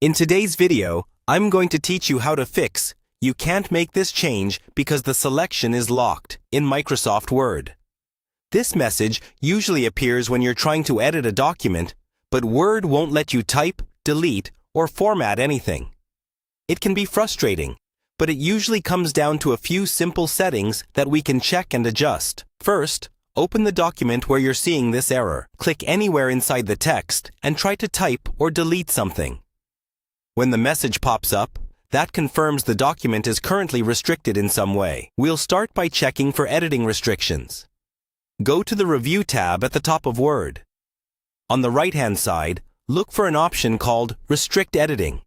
In today's video, I'm going to teach you how to fix "You can't make this change because the selection is locked" in Microsoft Word. This message usually appears when you're trying to edit a document, but Word won't let you type, delete, or format anything. It can be frustrating, but it usually comes down to a few simple settings that we can check and adjust. First, open the document where you're seeing this error. Click anywhere inside the text and try to type or delete something. When the message pops up, that confirms the document is currently restricted in some way. We'll start by checking for editing restrictions. Go to the Review tab at the top of Word. On the right-hand side, look for an option called Restrict Editing.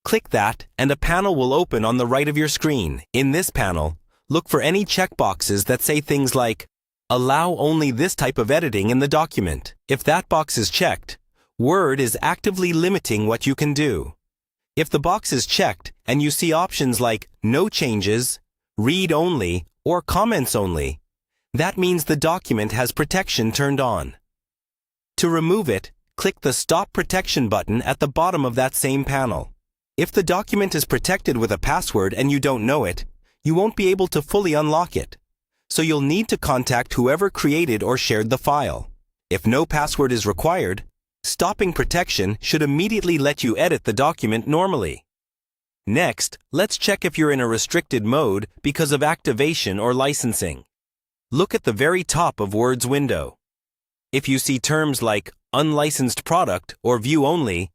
Click that, and a panel will open on the right of your screen. In this panel, look for any checkboxes that say things like, "Allow only this type of editing in the document." If that box is checked, Word is actively limiting what you can do. If the box is checked and you see options like No Changes, Read Only, or Comments Only, that means the document has protection turned on. To remove it, click the Stop Protection button at the bottom of that same panel. If the document is protected with a password and you don't know it, you won't be able to fully unlock it. So you'll need to contact whoever created or shared the file. If no password is required, stopping protection should immediately let you edit the document normally. Next, let's check if you're in a restricted mode because of activation or licensing. Look at the very top of Word's window. If you see terms like unlicensed product or view only,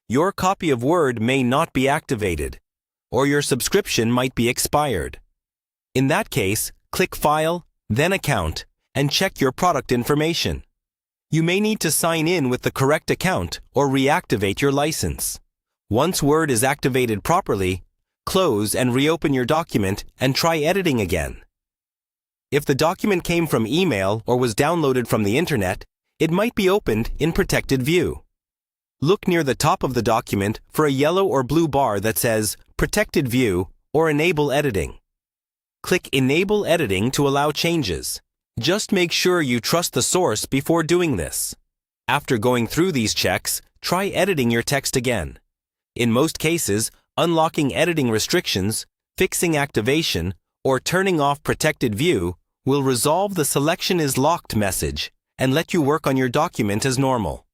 your copy of Word may not be activated, or your subscription might be expired. In that case, click File, then Account, and check your product information. You may need to sign in with the correct account or reactivate your license. Once Word is activated properly, close and reopen your document and try editing again. If the document came from email or was downloaded from the internet, it might be opened in Protected View. Look near the top of the document for a yellow or blue bar that says Protected View or Enable Editing. Click Enable Editing to allow changes. Just make sure you trust the source before doing this. After going through these checks, try editing your text again. In most cases, unlocking editing restrictions, fixing activation, or turning off Protected View will resolve the selection is locked message and let you work on your document as normal.